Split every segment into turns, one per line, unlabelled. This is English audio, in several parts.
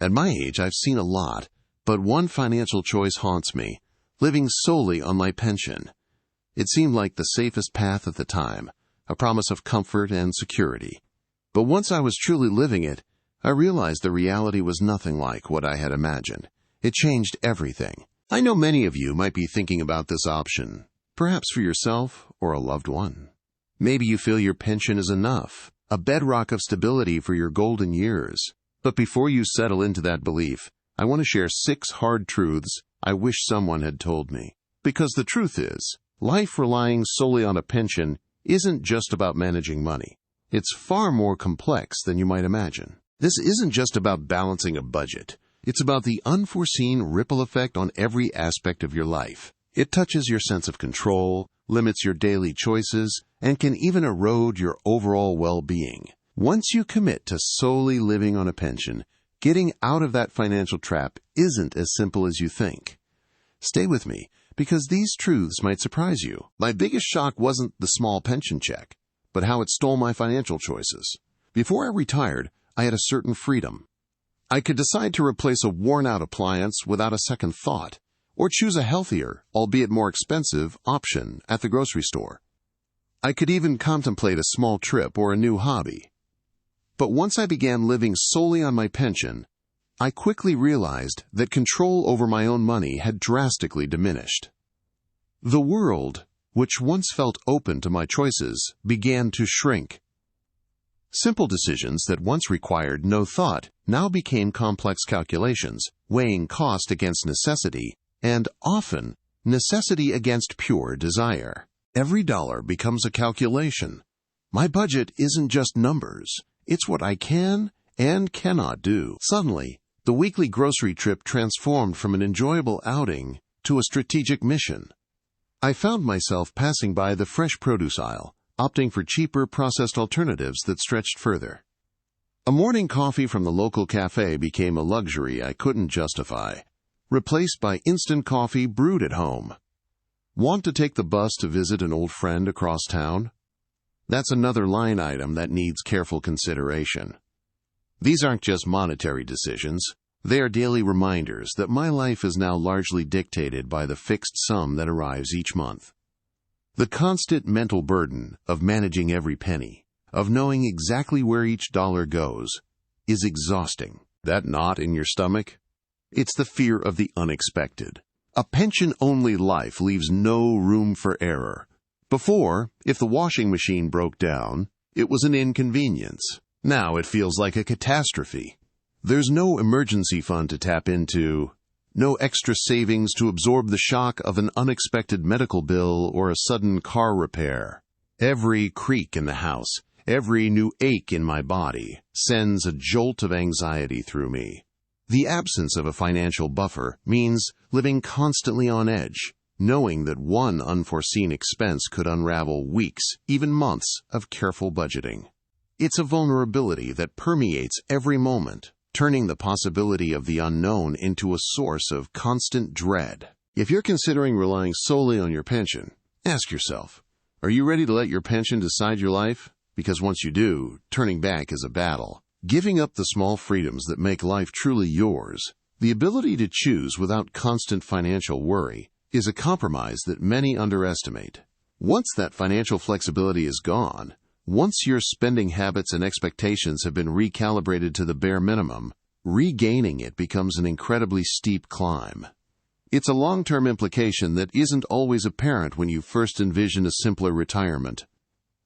At my age, I've seen a lot, but one financial choice haunts me: living solely on my pension. It seemed like the safest path at the time, a promise of comfort and security. But once I was truly living it, I realized the reality was nothing like what I had imagined. It changed everything. I know many of you might be thinking about this option, perhaps for yourself or a loved one. Maybe you feel your pension is enough, a bedrock of stability for your golden years. But before you settle into that belief, I want to share 6 hard truths I wish someone had told me. Because the truth is, life relying solely on a pension isn't just about managing money. It's far more complex than you might imagine. This isn't just about balancing a budget. It's about the unforeseen ripple effect on every aspect of your life. It touches your sense of control, limits your daily choices, and can even erode your overall well-being. Once you commit to solely living on a pension, getting out of that financial trap isn't as simple as you think. Stay with me, because these truths might surprise you. My biggest shock wasn't the small pension check, but how it stole my financial choices. Before I retired, I had a certain freedom. I could decide to replace a worn-out appliance without a second thought, or choose a healthier, albeit more expensive, option at the grocery store. I could even contemplate a small trip or a new hobby. But once I began living solely on my pension, I quickly realized that control over my own money had drastically diminished. The world, which once felt open to my choices, began to shrink. Simple decisions that once required no thought now became complex calculations, weighing cost against necessity, and often necessity against pure desire. Every dollar becomes a calculation. My budget isn't just numbers. It's what I can and cannot do. Suddenly, the weekly grocery trip transformed from an enjoyable outing to a strategic mission. I found myself passing by the fresh produce aisle, opting for cheaper processed alternatives that stretched further. A morning coffee from the local cafe became a luxury I couldn't justify, replaced by instant coffee brewed at home. Want to take the bus to visit an old friend across town? That's another line item that needs careful consideration. These aren't just monetary decisions. They are daily reminders that my life is now largely dictated by the fixed sum that arrives each month. The constant mental burden of managing every penny, of knowing exactly where each dollar goes, is exhausting. That knot in your stomach? It's the fear of the unexpected. A pension-only life leaves no room for error. Before, if the washing machine broke down, it was an inconvenience. Now it feels like a catastrophe. There's no emergency fund to tap into, no extra savings to absorb the shock of an unexpected medical bill or a sudden car repair. Every creak in the house, every new ache in my body, sends a jolt of anxiety through me. The absence of a financial buffer means living constantly on edge, knowing that one unforeseen expense could unravel weeks, even months, of careful budgeting. It's a vulnerability that permeates every moment, turning the possibility of the unknown into a source of constant dread. If you're considering relying solely on your pension, ask yourself, are you ready to let your pension decide your life? Because once you do, turning back is a battle. Giving up the small freedoms that make life truly yours, the ability to choose without constant financial worry, is a compromise that many underestimate. Once that financial flexibility is gone, once your spending habits and expectations have been recalibrated to the bare minimum, regaining it becomes an incredibly steep climb. It's a long-term implication that isn't always apparent when you first envision a simpler retirement.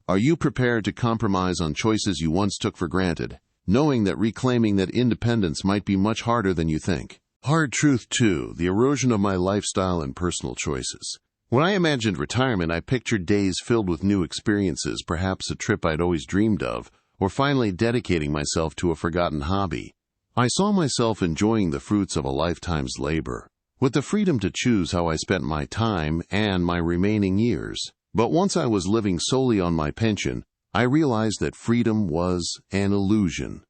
Are you prepared to compromise on choices you once took for granted, knowing that reclaiming that independence might be much harder than you think? Hard truth, too, the erosion of my lifestyle and personal choices. When I imagined retirement, I pictured days filled with new experiences, perhaps a trip I'd always dreamed of, or finally dedicating myself to a forgotten hobby. I saw myself enjoying the fruits of a lifetime's labor, with the freedom to choose how I spent my time and my remaining years. But once I was living solely on my pension, I realized that freedom was an illusion.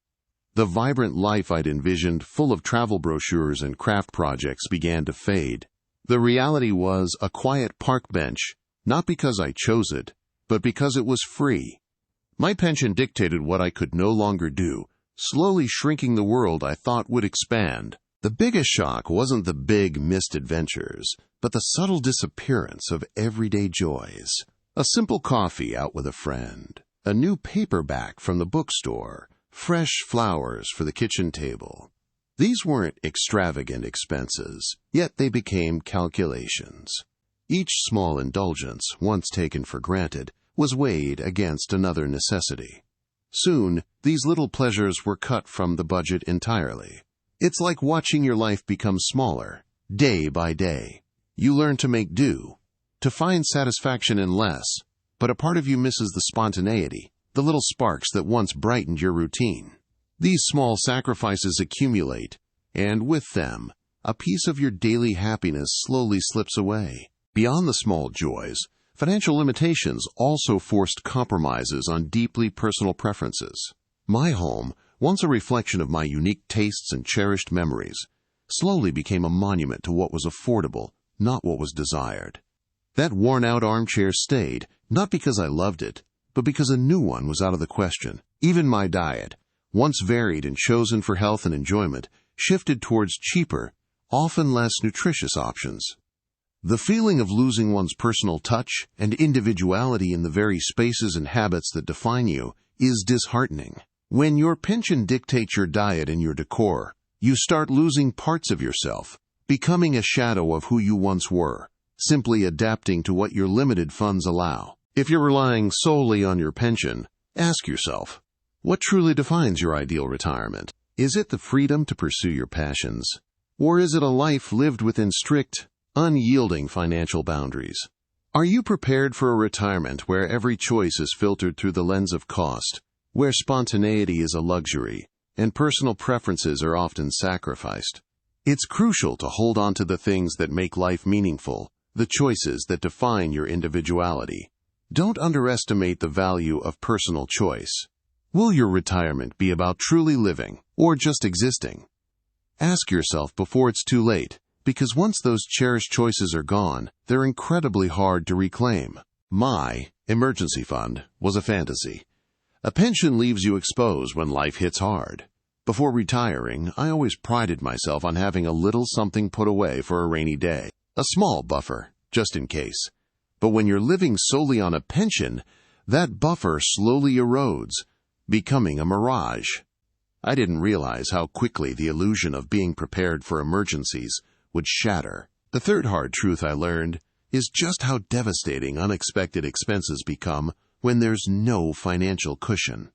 The vibrant life I'd envisioned, full of travel brochures and craft projects, began to fade. The reality was a quiet park bench, not because I chose it, but because it was free. My pension dictated what I could no longer do, slowly shrinking the world I thought would expand. The biggest shock wasn't the big missed adventures, but the subtle disappearance of everyday joys. A simple coffee out with a friend, a new paperback from the bookstore, fresh flowers for the kitchen table. These weren't extravagant expenses, yet they became calculations. Each small indulgence, once taken for granted, was weighed against another necessity. Soon, these little pleasures were cut from the budget entirely. It's like watching your life become smaller, day by day. You learn to make do, to find satisfaction in less, but a part of you misses the spontaneity, the little sparks that once brightened your routine. These small sacrifices accumulate, and with them, a piece of your daily happiness slowly slips away. Beyond the small joys, financial limitations also forced compromises on deeply personal preferences. My home, once a reflection of my unique tastes and cherished memories, slowly became a monument to what was affordable, not what was desired. That worn-out armchair stayed, not because I loved it, but because a new one was out of the question. Even my diet, once varied and chosen for health and enjoyment, shifted towards cheaper, often less nutritious options. The feeling of losing one's personal touch and individuality in the very spaces and habits that define you is disheartening. When your pension dictates your diet and your decor, you start losing parts of yourself, becoming a shadow of who you once were, simply adapting to what your limited funds allow. If you're relying solely on your pension, ask yourself, what truly defines your ideal retirement? Is it the freedom to pursue your passions? Or is it a life lived within strict, unyielding financial boundaries? Are you prepared for a retirement where every choice is filtered through the lens of cost, where spontaneity is a luxury, and personal preferences are often sacrificed? It's crucial to hold on to the things that make life meaningful, the choices that define your individuality. Don't underestimate the value of personal choice. Will your retirement be about truly living, or just existing? Ask yourself before it's too late, because once those cherished choices are gone, they're incredibly hard to reclaim. My emergency fund was a fantasy. A pension leaves you exposed when life hits hard. Before retiring, I always prided myself on having a little something put away for a rainy day. A small buffer, just in case. But when you're living solely on a pension, that buffer slowly erodes, becoming a mirage. I didn't realize how quickly the illusion of being prepared for emergencies would shatter. The third hard truth I learned is just how devastating unexpected expenses become when there's no financial cushion.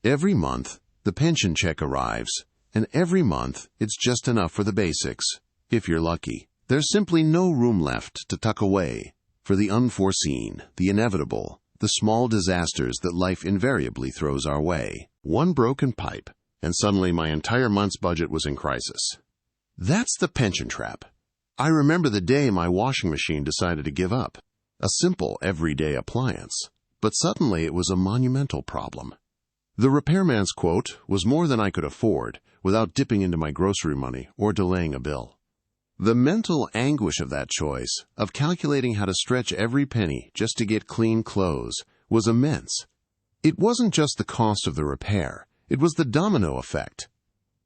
Every month, the pension check arrives, and every month it's just enough for the basics. If you're lucky, there's simply no room left to tuck away for the unforeseen, the inevitable, the small disasters that life invariably throws our way. One broken pipe, and suddenly my entire month's budget was in crisis. That's the pension trap. I remember the day my washing machine decided to give up. A simple, everyday appliance. But suddenly it was a monumental problem. The repairman's quote was more than I could afford without dipping into my grocery money or delaying a bill. The mental anguish of that choice, of calculating how to stretch every penny just to get clean clothes, was immense. It wasn't just the cost of the repair, it was the domino effect.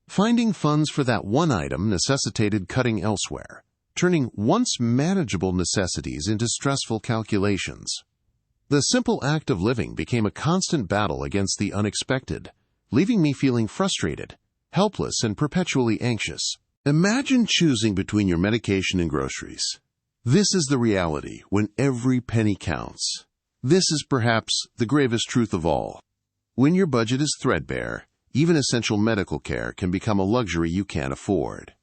Finding funds for that one item necessitated cutting elsewhere, turning once manageable necessities into stressful calculations. The simple act of living became a constant battle against the unexpected, leaving me feeling frustrated, helpless, and perpetually anxious. Imagine choosing between your medication and groceries. This is the reality when every penny counts. This is perhaps the gravest truth of all. When your budget is threadbare, even essential medical care can become a luxury you can't afford.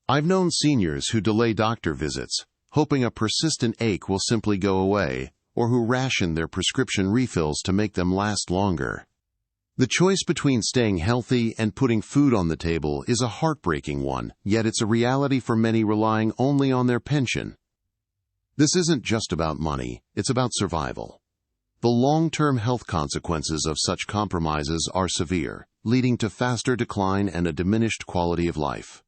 I've known seniors who delay doctor visits, hoping a persistent ache will simply go away, or who ration their prescription refills to make them last longer. The choice between staying healthy and putting food on the table is a heartbreaking one, yet it's a reality for many relying only on their pension. This isn't just about money, it's about survival. The long-term health consequences of such compromises are severe, leading to faster decline and a diminished quality of life.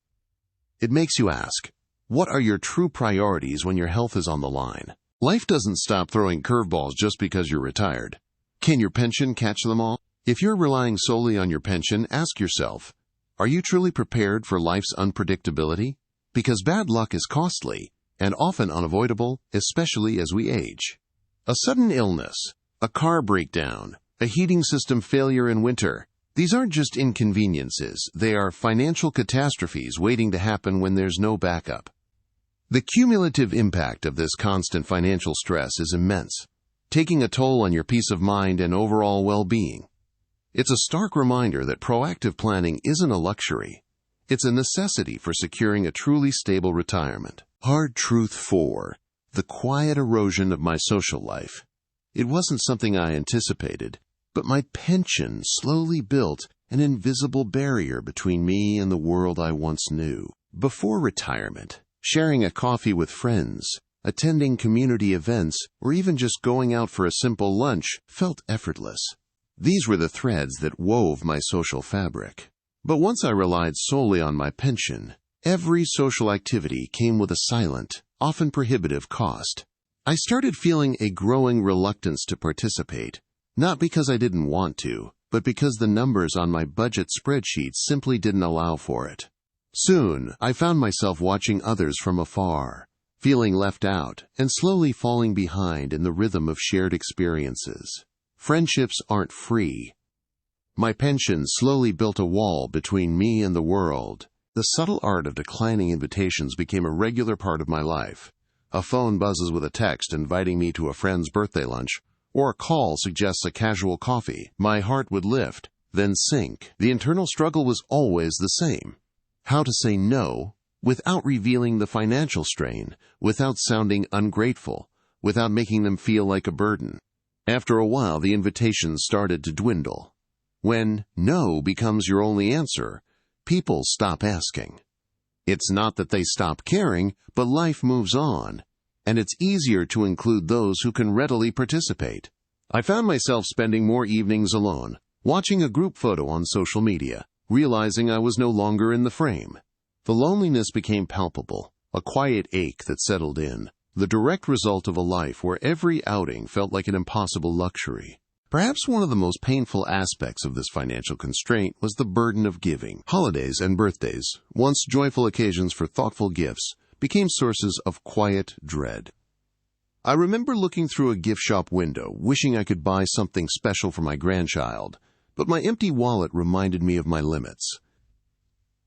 It makes you ask, what are your true priorities when your health is on the line? Life doesn't stop throwing curveballs just because you're retired. Can your pension catch them all? If you're relying solely on your pension, ask yourself, are you truly prepared for life's unpredictability? Because bad luck is costly and often unavoidable, especially as we age. A sudden illness, a car breakdown, a heating system failure in winter. These aren't just inconveniences, they are financial catastrophes waiting to happen when there's no backup. The cumulative impact of this constant financial stress is immense, taking a toll on your peace of mind and overall well-being. It's a stark reminder that proactive planning isn't a luxury. It's a necessity for securing a truly stable retirement. Hard truth 4. The quiet erosion of my social life. It wasn't something I anticipated, but my pension slowly built an invisible barrier between me and the world I once knew. Before retirement, sharing a coffee with friends, attending community events, or even just going out for a simple lunch felt effortless. These were the threads that wove my social fabric. But once I relied solely on my pension, every social activity came with a silent, often prohibitive cost. I started feeling a growing reluctance to participate, not because I didn't want to, but because the numbers on my budget spreadsheet simply didn't allow for it. Soon, I found myself watching others from afar, feeling left out, and slowly falling behind in the rhythm of shared experiences. Friendships aren't free. My pension slowly built a wall between me and the world. The subtle art of declining invitations became a regular part of my life. A phone buzzes with a text inviting me to a friend's birthday lunch, or a call suggests a casual coffee. My heart would lift, then sink. The internal struggle was always the same. How to say no without revealing the financial strain, without sounding ungrateful, without making them feel like a burden. After a while, the invitations started to dwindle. When no becomes your only answer, people stop asking. It's not that they stop caring, but life moves on, and it's easier to include those who can readily participate. I found myself spending more evenings alone, watching a group photo on social media, realizing I was no longer in the frame. The loneliness became palpable, a quiet ache that settled in, the direct result of a life where every outing felt like an impossible luxury. Perhaps one of the most painful aspects of this financial constraint was the burden of giving. Holidays and birthdays, once joyful occasions for thoughtful gifts, became sources of quiet dread. I remember looking through a gift shop window, wishing I could buy something special for my grandchild, but my empty wallet reminded me of my limits.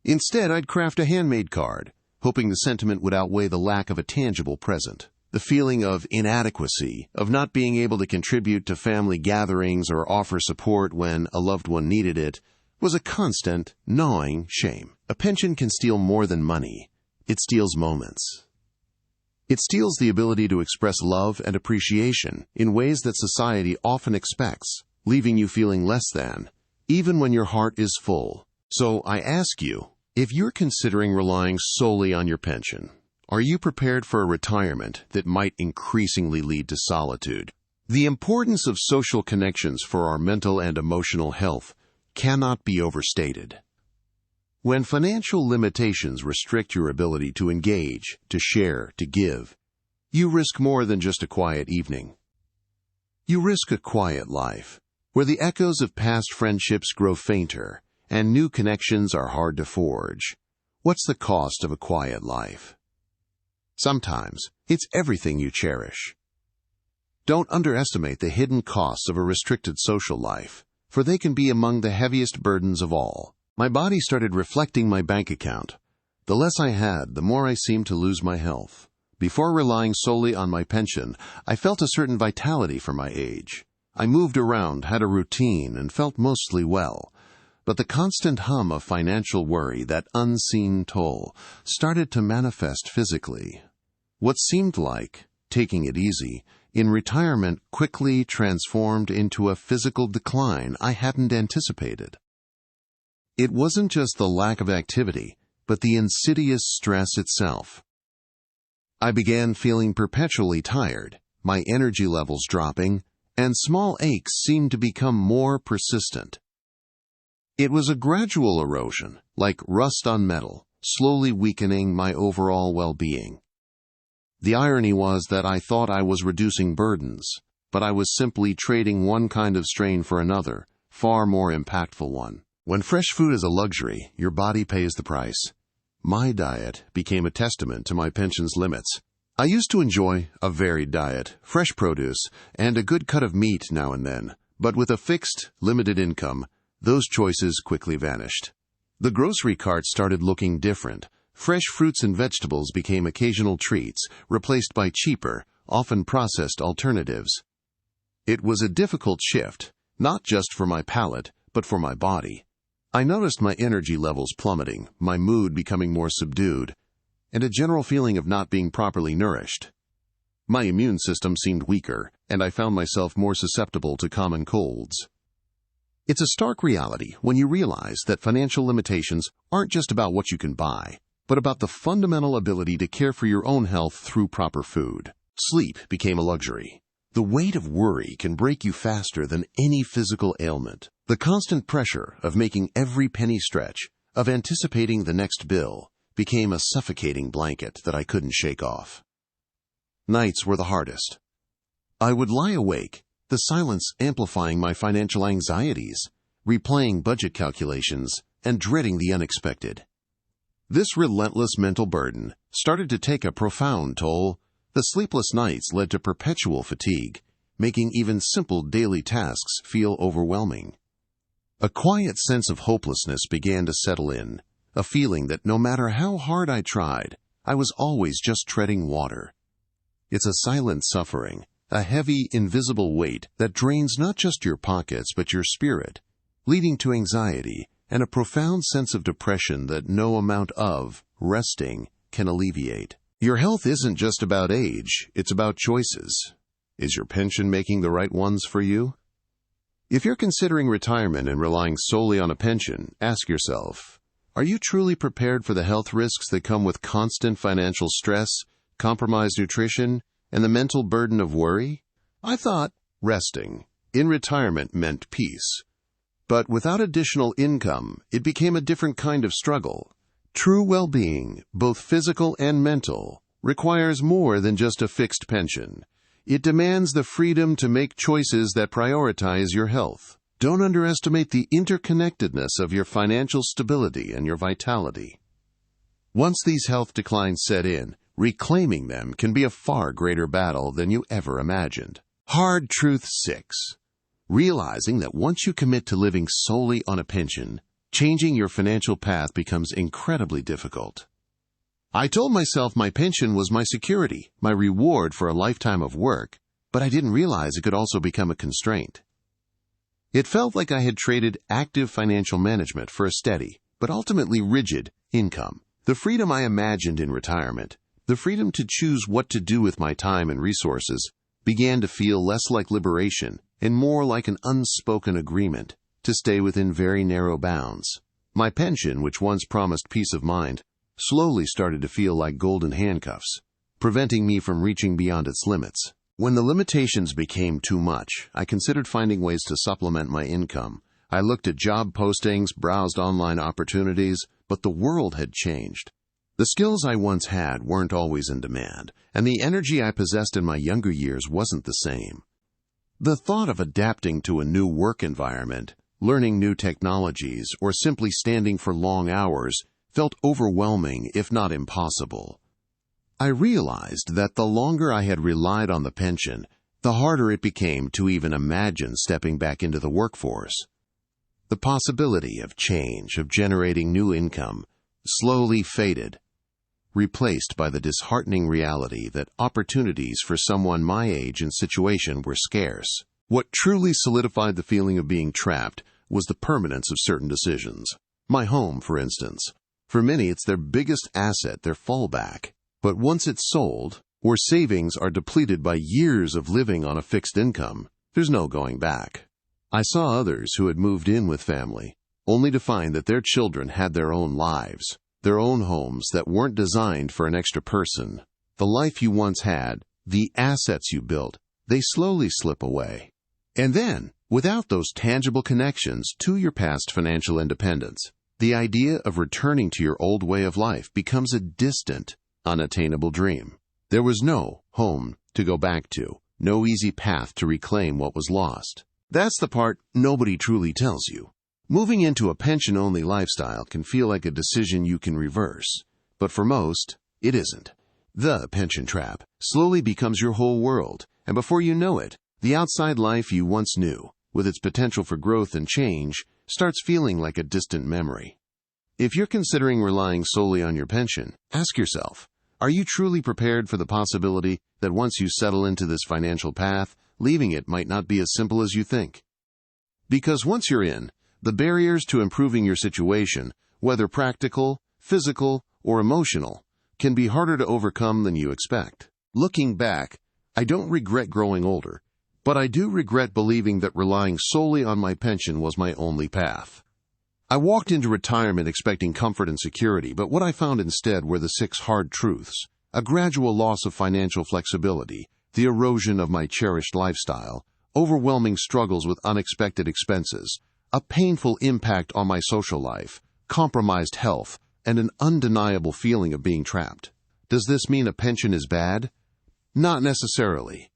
Instead, I'd craft a handmade card, hoping the sentiment would outweigh the lack of a tangible present. The feeling of inadequacy, of not being able to contribute to family gatherings or offer support when a loved one needed it, was a constant, gnawing shame. A pension can steal more than money. It steals moments. It steals the ability to express love and appreciation in ways that society often expects, leaving you feeling less than, even when your heart is full. So I ask you, if you're considering relying solely on your pension, are you prepared for a retirement that might increasingly lead to solitude? The importance of social connections for our mental and emotional health cannot be overstated. When financial limitations restrict your ability to engage, to share, to give, you risk more than just a quiet evening. You risk a quiet life, where the echoes of past friendships grow fainter and new connections are hard to forge. What's the cost of a quiet life? Sometimes it's everything you cherish. Don't underestimate the hidden costs of a restricted social life, for they can be among the heaviest burdens of all. My body started reflecting my bank account. The less I had, the more I seemed to lose my health. Before relying solely on my pension, I felt a certain vitality for my age. I moved around, had a routine, and felt mostly well. But the constant hum of financial worry, that unseen toll, started to manifest physically. What seemed like taking it easy in retirement quickly transformed into a physical decline I hadn't anticipated. It wasn't just the lack of activity, but the insidious stress itself. I began feeling perpetually tired, my energy levels dropping, and small aches seemed to become more persistent. It was a gradual erosion, like rust on metal, slowly weakening my overall well-being. The irony was that I thought I was reducing burdens, but I was simply trading one kind of strain for another, far more impactful one. When fresh food is a luxury, your body pays the price. My diet became a testament to my pension's limits. I used to enjoy a varied diet, fresh produce, and a good cut of meat now and then, but with a fixed, limited income, those choices quickly vanished. The grocery cart started looking different. Fresh fruits and vegetables became occasional treats, replaced by cheaper, often processed alternatives. It was a difficult shift, not just for my palate, but for my body. I noticed my energy levels plummeting, my mood becoming more subdued, and a general feeling of not being properly nourished. My immune system seemed weaker, and I found myself more susceptible to common colds. It's a stark reality when you realize that financial limitations aren't just about what you can buy, but about the fundamental ability to care for your own health through proper food. Sleep became a luxury. The weight of worry can break you faster than any physical ailment. The constant pressure of making every penny stretch, of anticipating the next bill, became a suffocating blanket that I couldn't shake off. Nights were the hardest. I would lie awake, the silence amplifying my financial anxieties, replaying budget calculations, and dreading the unexpected. This relentless mental burden started to take a profound toll. The sleepless nights led to perpetual fatigue, making even simple daily tasks feel overwhelming. A quiet sense of hopelessness began to settle in, a feeling that no matter how hard I tried, I was always just treading water. It's a silent suffering, a heavy, invisible weight that drains not just your pockets but your spirit, leading to anxiety and a profound sense of depression that no amount of resting can alleviate. Your health isn't just about age, it's about choices. Is your pension making the right ones for you? If you're considering retirement and relying solely on a pension, ask yourself, are you truly prepared for the health risks that come with constant financial stress, compromised nutrition, and the mental burden of worry? I thought resting in retirement meant peace. But without additional income, it became a different kind of struggle. True well-being, both physical and mental, requires more than just a fixed pension. It demands the freedom to make choices that prioritize your health. Don't underestimate the interconnectedness of your financial stability and your vitality. Once these health declines set in, reclaiming them can be a far greater battle than you ever imagined. Hard Truth 6. Realizing that once you commit to living solely on a pension, changing your financial path becomes incredibly difficult. I told myself my pension was my security, my reward for a lifetime of work, but I didn't realize it could also become a constraint. It felt like I had traded active financial management for a steady, but ultimately rigid, income. The freedom I imagined in retirement, the freedom to choose what to do with my time and resources, began to feel less like liberation and more like an unspoken agreement to stay within very narrow bounds. My pension, which once promised peace of mind, slowly started to feel like golden handcuffs, preventing me from reaching beyond its limits. When the limitations became too much, I considered finding ways to supplement my income. I looked at job postings, browsed online opportunities, but the world had changed. The skills I once had weren't always in demand, and the energy I possessed in my younger years wasn't the same. The thought of adapting to a new work environment, learning new technologies, or simply standing for long hours felt overwhelming, if not impossible. I realized that the longer I had relied on the pension, the harder it became to even imagine stepping back into the workforce. The possibility of change, of generating new income, slowly faded, replaced by the disheartening reality that opportunities for someone my age and situation were scarce. What truly solidified the feeling of being trapped was the permanence of certain decisions. My home, for instance. For many, it's their biggest asset, their fallback. But once it's sold, or savings are depleted by years of living on a fixed income, there's no going back. I saw others who had moved in with family, only to find that their children had their own lives, their own homes that weren't designed for an extra person. The life you once had, the assets you built, they slowly slip away. And then, without those tangible connections to your past financial independence, the idea of returning to your old way of life becomes a distant, unattainable dream. There was no home to go back to, no easy path to reclaim what was lost. That's the part nobody truly tells you. Moving into a pension-only lifestyle can feel like a decision you can reverse, but for most, it isn't. The pension trap slowly becomes your whole world, and before you know it, the outside life you once knew, with its potential for growth and change, starts feeling like a distant memory. If you're considering relying solely on your pension, ask yourself, are you truly prepared for the possibility that once you settle into this financial path, leaving it might not be as simple as you think? Because once you're in, the barriers to improving your situation, whether practical, physical, or emotional, can be harder to overcome than you expect. Looking back, I don't regret growing older, but I do regret believing that relying solely on my pension was my only path. I walked into retirement expecting comfort and security, but what I found instead were the 6 hard truths: a gradual loss of financial flexibility, the erosion of my cherished lifestyle, overwhelming struggles with unexpected expenses, a painful impact on my social life, compromised health, and an undeniable feeling of being trapped. Does this mean a pension is bad? Not necessarily.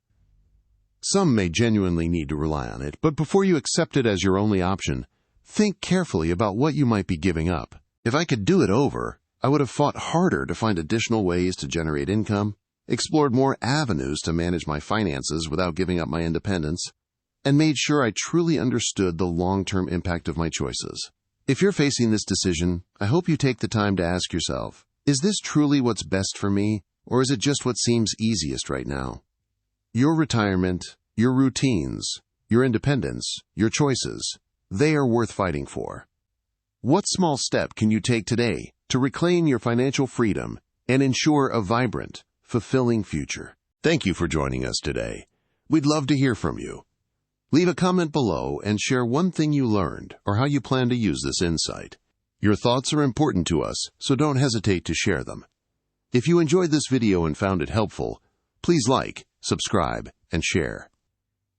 Some may genuinely need to rely on it, but before you accept it as your only option, think carefully about what you might be giving up. If I could do it over, I would have fought harder to find additional ways to generate income, explored more avenues to manage my finances without giving up my independence, and made sure I truly understood the long-term impact of my choices. If you're facing this decision, I hope you take the time to ask yourself, is this truly what's best for me, or is it just what seems easiest right now? Your retirement, your routines, your independence, your choices, they are worth fighting for. What small step can you take today to reclaim your financial freedom and ensure a vibrant, fulfilling future? Thank you for joining us today. We'd love to hear from you. Leave a comment below and share one thing you learned or how you plan to use this insight. Your thoughts are important to us, so don't hesitate to share them. If you enjoyed this video and found it helpful, please like, subscribe, and share.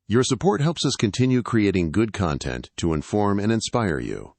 Your support helps us continue creating good content to inform and inspire you.